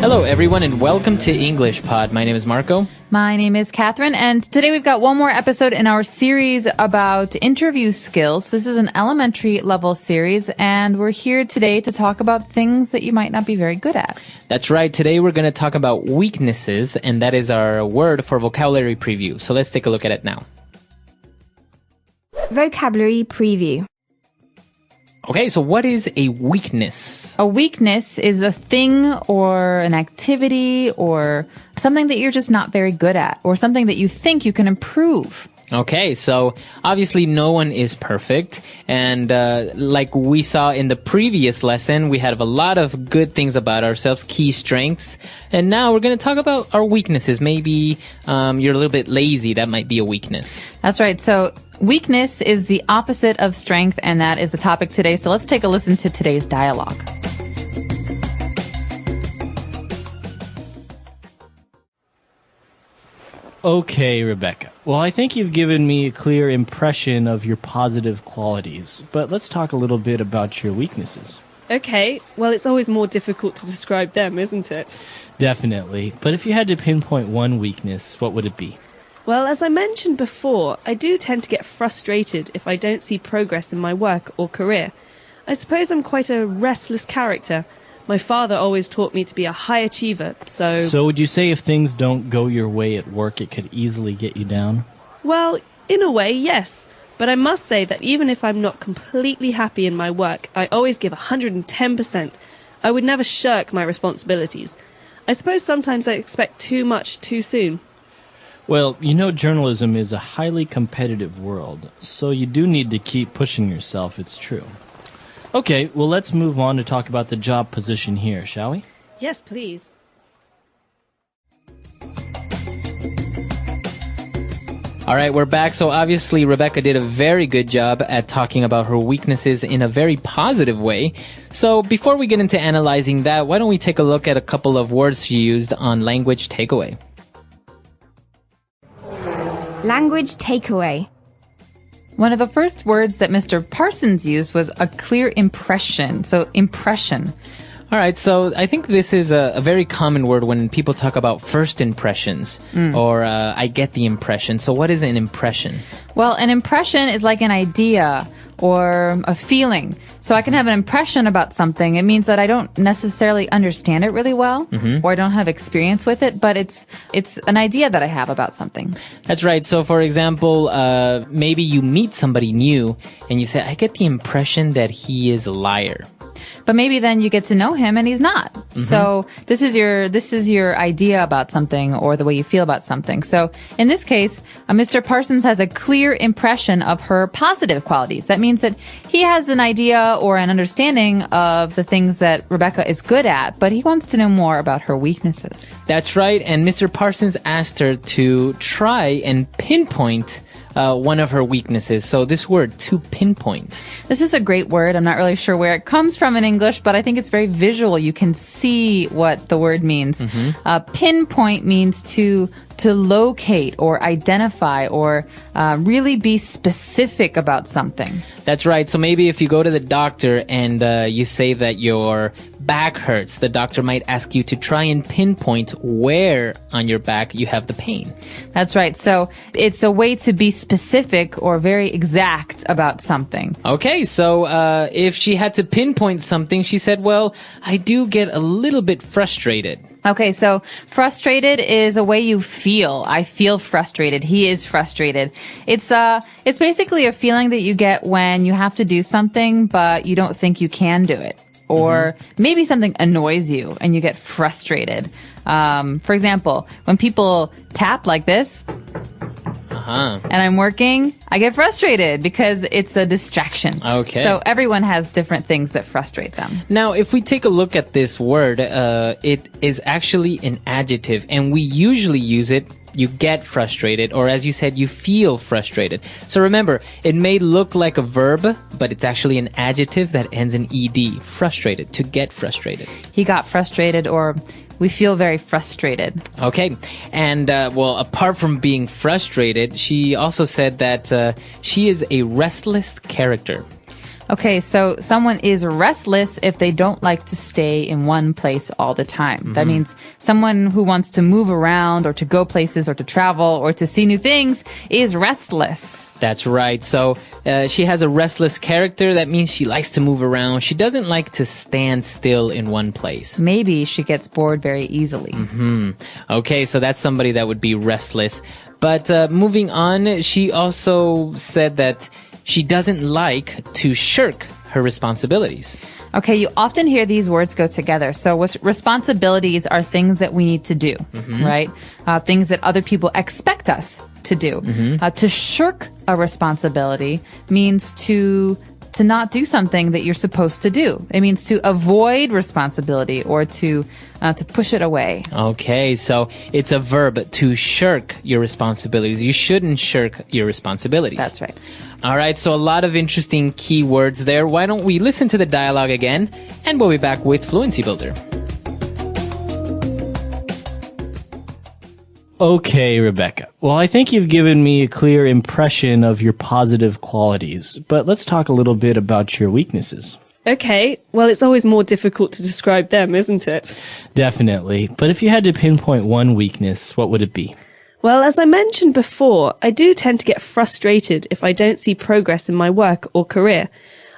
Hello, everyone, and welcome to English Pod. My name is Marco. My name is Catherine, and today we've got one more episode in our series about interview skills. This is an elementary level series, and we're here today to talk about things that you might not be very good at. That's right. Today we're going to talk about weaknesses, and that is our word for vocabulary preview. So let's take a look at it now. Vocabulary preview. Okay, so what is a weakness? A weakness is a thing or an activity or something that you're just not very good at or something that you think you can improve. Okay, so obviously no one is perfect, and like we saw in the previous lesson, we have a lot of good things about ourselves, key strengths, and now we're going to talk about our weaknesses. Maybe you're a little bit lazy. That might be a weakness. That's right. So weakness is the opposite of strength, and that is the topic today. So let's take a listen to today's dialogue. Okay, Rebecca. Well, I think you've given me a clear impression of your positive qualities, but let's talk a little bit about your weaknesses. Okay, well, it's always more difficult to describe them, isn't it? Definitely. But if you had to pinpoint one weakness, what would it be? Well, as I mentioned before, I do tend to get frustrated if I don't see progress in my work or career. I suppose I'm quite a restless character. My father always taught me to be a high achiever, so... So would you say if things don't go your way at work, it could easily get you down? Well, in a way, yes. But I must say that even if I'm not completely happy in my work, I always give 110%. I would never shirk my responsibilities. I suppose sometimes I expect too much too soon. Well, you know journalism is a highly competitive world, so you do need to keep pushing yourself, it's true. Okay, well, let's move on to talk about the job position here, shall we? Yes, please. All right, we're back. So obviously, Rebecca did a very good job at talking about her weaknesses in a very positive way. So before we get into analyzing that, why don't we take a look at a couple of words she used on language takeaway? Language takeaway. One of the first words that Mr. Parsons used was a clear impression. So impression. All right, so I think this is a very common word when people talk about first impressions or I get the impression. So what is an impression? Well, an impression is like an idea or a feeling. So I can have an impression about something. It means that I don't necessarily understand it really well or I don't have experience with it, but it's an idea that I have about something. That's right. So for example, maybe you meet somebody new and you say, I get the impression that he is a liar. But maybe then you get to know him and he's not. So this is your idea about something or the way you feel about something. So in this case, Mr. Parsons has a clear impression of her positive qualities. That means that he has an idea or an understanding of the things that Rebecca is good at, but he wants to know more about her weaknesses. That's right. And Mr. Parsons asked her to try and pinpoint one of her weaknesses. So this word, to pinpoint. This is a great word. I'm not really sure where it comes from in English, but I think it's very visual. You can see what the word means. Pinpoint means to locate or identify or really be specific about something. That's right. So maybe if you go to the doctor and you say that your back hurts, the doctor might ask you to try and pinpoint where on your back you have the pain. That's right. So it's a way to be specific or very exact about something. Okay, so if she had to pinpoint something, she said, well, I do get a little bit frustrated. Okay, so frustrated is a way you feel. I feel frustrated. He is frustrated. It's basically a feeling that you get when you have to do something, but you don't think you can do it. Or maybe something annoys you and you get frustrated. For example, when people tap like this, and I'm working, I get frustrated because it's a distraction. Okay. So everyone has different things that frustrate them. Now, if we take a look at this word, it is actually an adjective, and we usually use it, you get frustrated, or as you said, you feel frustrated. So remember, it may look like a verb, but it's actually an adjective that ends in ed, frustrated, to get frustrated. He got frustrated, or we feel very frustrated. Okay. And, well, apart from being frustrated, she also said that she is a restless character. Okay, so someone is restless if they don't like to stay in one place all the time. That means someone who wants to move around or to go places or to travel or to see new things is restless. That's right. So she has a restless character. That means she likes to move around. She doesn't like to stand still in one place. Maybe she gets bored very easily. Okay, so that's somebody that would be restless. But moving on, she also said that she doesn't like to shirk her responsibilities. Okay, you often hear these words go together. So responsibilities are things that we need to do, right? Things that other people expect us to do. To shirk a responsibility means to not do something that you're supposed to do. It means to avoid responsibility or to push it away. Okay, so it's a verb to shirk your responsibilities. You shouldn't shirk your responsibilities. That's right. All right, so a lot of interesting key words there. Why don't we listen to the dialogue again, and we'll be back with Fluency Builder. Okay, Rebecca. Well, I think you've given me a clear impression of your positive qualities, but let's talk a little bit about your weaknesses. Okay, well, it's always more difficult to describe them, isn't it? Definitely. But if you had to pinpoint one weakness, what would it be? Well, as I mentioned before, I do tend to get frustrated if I don't see progress in my work or career.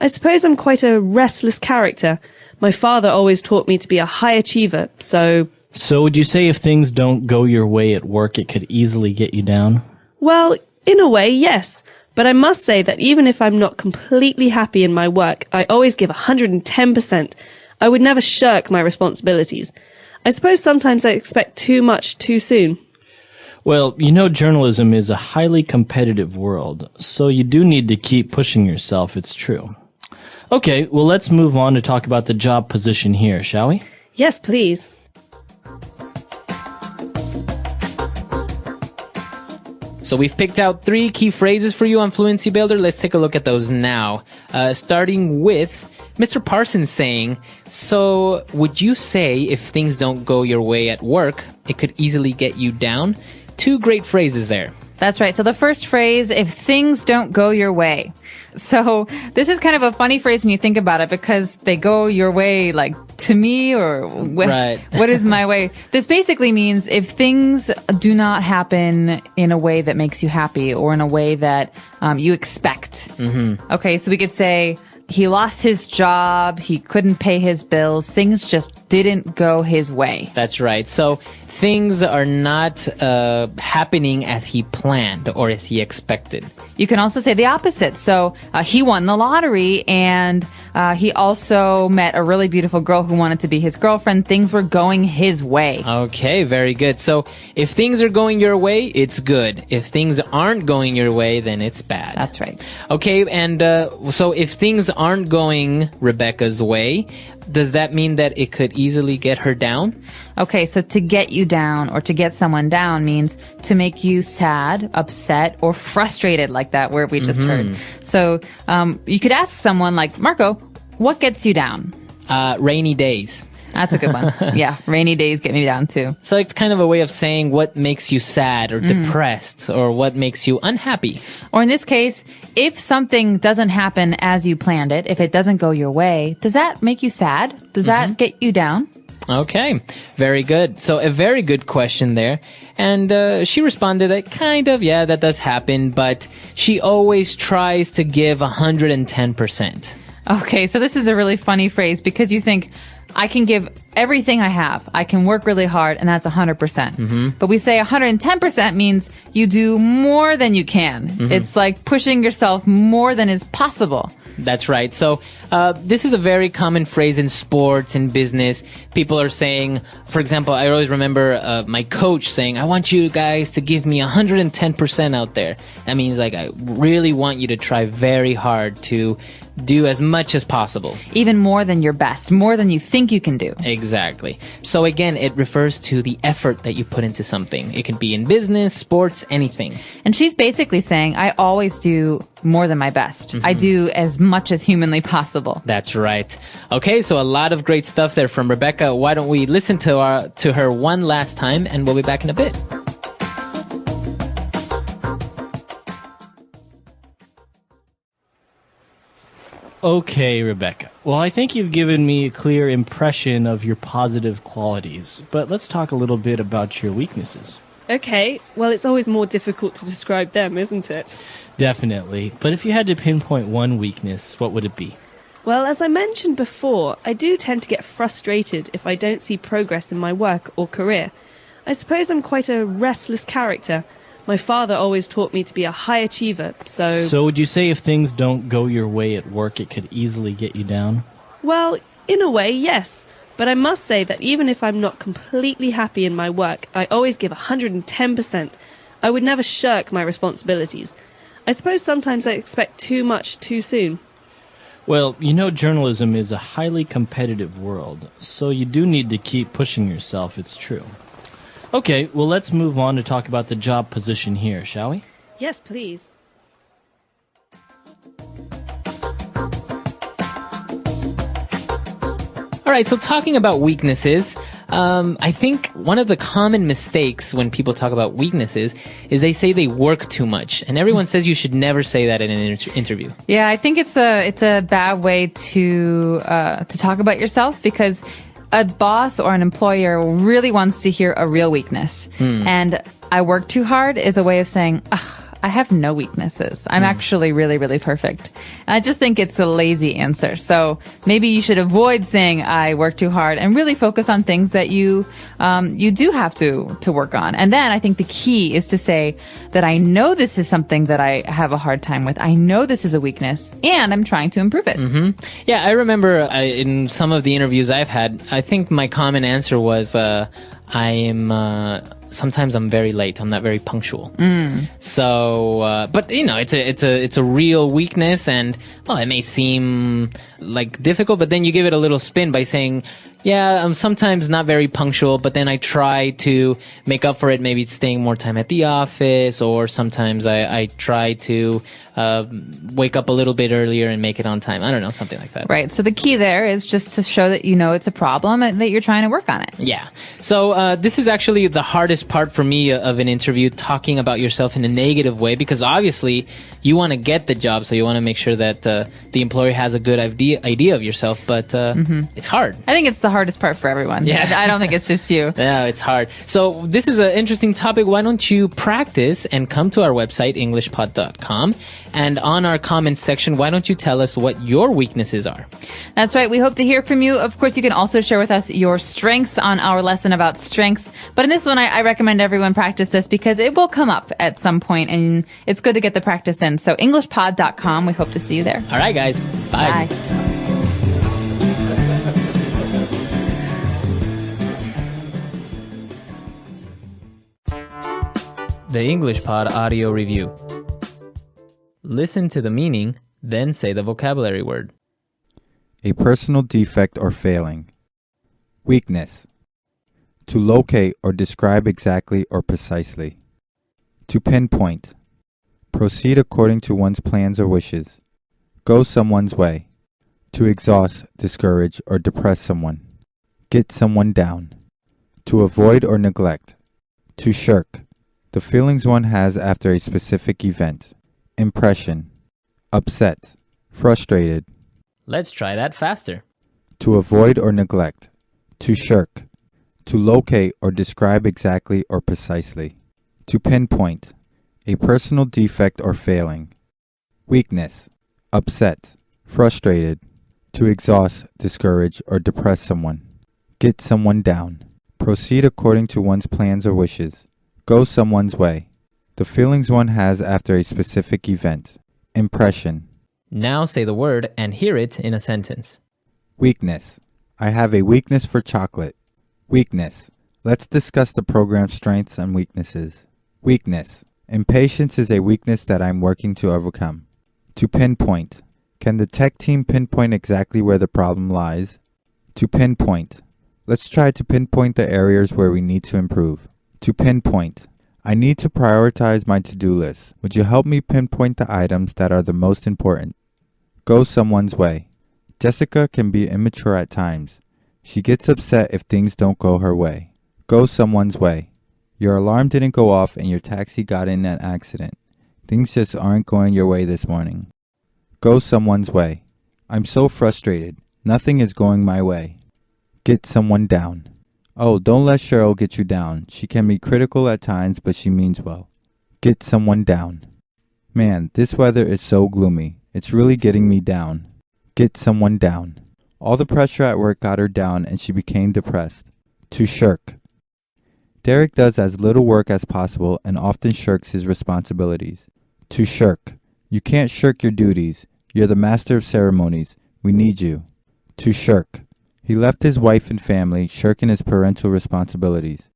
I suppose I'm quite a restless character. My father always taught me to be a high achiever, so... So would you say if things don't go your way at work, it could easily get you down? Well, in a way, yes. But I must say that even if I'm not completely happy in my work, I always give 110%. I would never shirk my responsibilities. I suppose sometimes I expect too much too soon. Well, you know journalism is a highly competitive world, so you do need to keep pushing yourself, it's true. Okay, well let's move on to talk about the job position here, shall we? Yes, please. So we've picked out 3 key phrases for you on Fluency Builder. Let's take a look at those now. Starting with Mr. Parsons saying, so would you say if things don't go your way at work, it could easily get you down? 2 great phrases there. That's right. So the first phrase, if things don't go your way. So this is kind of a funny phrase when you think about it because they go your way like to me or Right. What is my way? This basically means if things do not happen in a way that makes you happy or in a way that you expect. Okay, so we could say he lost his job, he couldn't pay his bills, things just didn't go his way. That's right. So things are not happening as he planned or as he expected. You can also say the opposite. So he won the lottery and he also met a really beautiful girl who wanted to be his girlfriend. Things were going his way. Okay, very good. So if things are going your way, it's good. If things aren't going your way, then it's bad. That's right. Okay, and so if things aren't going Rebecca's way, does that mean that it could easily get her down? Okay, so to get you down or to get someone down means to make you sad, upset, or frustrated, like that word we just heard. So you could ask someone like, Marco, what gets you down? Rainy days. That's a good one. Yeah, rainy days get me down too. So it's kind of a way of saying what makes you sad or depressed or what makes you unhappy. Or in this case, if something doesn't happen as you planned it, if it doesn't go your way, does that make you sad? Does that get you down? Okay, very good. So a very good question there. And she responded that kind of, yeah, that does happen, but she always tries to give 110%. Okay, so this is a really funny phrase because you think, I can give everything I have. I can work really hard, and that's 100%. But we say 110% means you do more than you can. It's like pushing yourself more than is possible. That's right. So this is a very common phrase in sports and business. People are saying, for example, I always remember my coach saying, I want you guys to give me 110% out there. That means like I really want you to try very hard to do as much as possible. Even more than your best, more than you think you can do. Exactly. So again, it refers to the effort that you put into something. It could be in business, sports, anything. And she's basically saying, I always do more than my best. I do as much as humanly possible. That's right. Okay, so a lot of great stuff there from Rebecca. Why don't we listen to her one last time, and we'll be back in a bit. Okay, Rebecca. Well, I think you've given me a clear impression of your positive qualities, but let's talk a little bit about your weaknesses. Okay, well, it's always more difficult to describe them, isn't it? Definitely. But if you had to pinpoint one weakness, what would it be? Well, as I mentioned before, I do tend to get frustrated if I don't see progress in my work or career. I suppose I'm quite a restless character. My father always taught me to be a high achiever, so... So would you say if things don't go your way at work, it could easily get you down? Well, in a way, yes. But I must say that even if I'm not completely happy in my work, I always give 110%. I would never shirk my responsibilities. I suppose sometimes I expect too much too soon. Well, you know journalism is a highly competitive world, so you do need to keep pushing yourself, it's true. Okay, well let's move on to talk about the job position here, shall we? Yes, please. All right, so talking about weaknesses, I think one of the common mistakes when people talk about weaknesses is they say they work too much, and everyone says you should never say that in an interview. Yeah, I think it's a bad way to talk about yourself, because a boss or an employer really wants to hear a real weakness. And I work too hard is a way of saying, ugh, I have no weaknesses. I'm actually really, really perfect. And I just think it's a lazy answer. So maybe you should avoid saying I work too hard and really focus on things that you do have to work on. And then I think the key is to say that I know this is something that I have a hard time with. I know this is a weakness and I'm trying to improve it. Yeah, I remember in some of the interviews I've had, I think my common answer was, sometimes I'm very late. I'm not very punctual. So, but you know, it's a real weakness, and well, it may seem like difficult, but then you give it a little spin by saying, yeah, I'm sometimes not very punctual, but then I try to make up for it, maybe staying more time at the office, or sometimes I try to wake up a little bit earlier and make it on time. I don't know, something like that. Right. So the key there is just to show that you know it's a problem and that you're trying to work on it. Yeah. So this is actually the hardest part for me of an interview, talking about yourself in a negative way, because obviously you want to get the job, so you want to make sure that the employer has a good idea of yourself, but it's hard. I think it's the hardest part for everyone. Yeah. I don't think it's just you. Yeah, it's hard. So this is an interesting topic. Why don't you practice and come to our website, englishpod.com, and on our comments section, why don't you tell us what your weaknesses are? That's right. We hope to hear from you. Of course, you can also share with us your strengths on our lesson about strengths. But in this one, I recommend everyone practice this because it will come up at some point, and it's good to get the practice in. So englishpod.com. We hope to see you there. All right, guys. Bye. Bye. The English Pod Audio Review. Listen to the meaning, then say the vocabulary word. A personal defect or failing. Weakness. To locate or describe exactly or precisely. To pinpoint. Proceed according to one's plans or wishes. Go someone's way. To exhaust, discourage, or depress someone. Get someone down. To avoid or neglect. To shirk. The feelings one has after a specific event. Impression. Upset. Frustrated. Let's try that faster. To avoid or neglect. To shirk. To locate or describe exactly or precisely. To pinpoint. A personal defect or failing. Weakness. Upset. Frustrated. To exhaust, discourage, or depress someone. Get someone down. Proceed according to one's plans or wishes. Go someone's way. The feelings one has after a specific event. Impression. Now say the word and hear it in a sentence. Weakness. I have a weakness for chocolate. Weakness. Let's discuss the program's strengths and weaknesses. Weakness. Impatience is a weakness that I'm working to overcome. To pinpoint. Can the tech team pinpoint exactly where the problem lies? To pinpoint. Let's try to pinpoint the areas where we need to improve. To pinpoint. I need to prioritize my to-do list. Would you help me pinpoint the items that are the most important? Go someone's way. Jessica can be immature at times. She gets upset if things don't go her way. Go someone's way. Your alarm didn't go off and your taxi got in an accident. Things just aren't going your way this morning. Go someone's way. I'm so frustrated. Nothing is going my way. Get someone down. Oh, don't let Cheryl get you down. She can be critical at times, but she means well. Get someone down. Man, this weather is so gloomy. It's really getting me down. Get someone down. All the pressure at work got her down and she became depressed. To shirk. Derek does as little work as possible and often shirks his responsibilities. To shirk. You can't shirk your duties. You're the master of ceremonies. We need you. To shirk. He left his wife and family, shirking his parental responsibilities.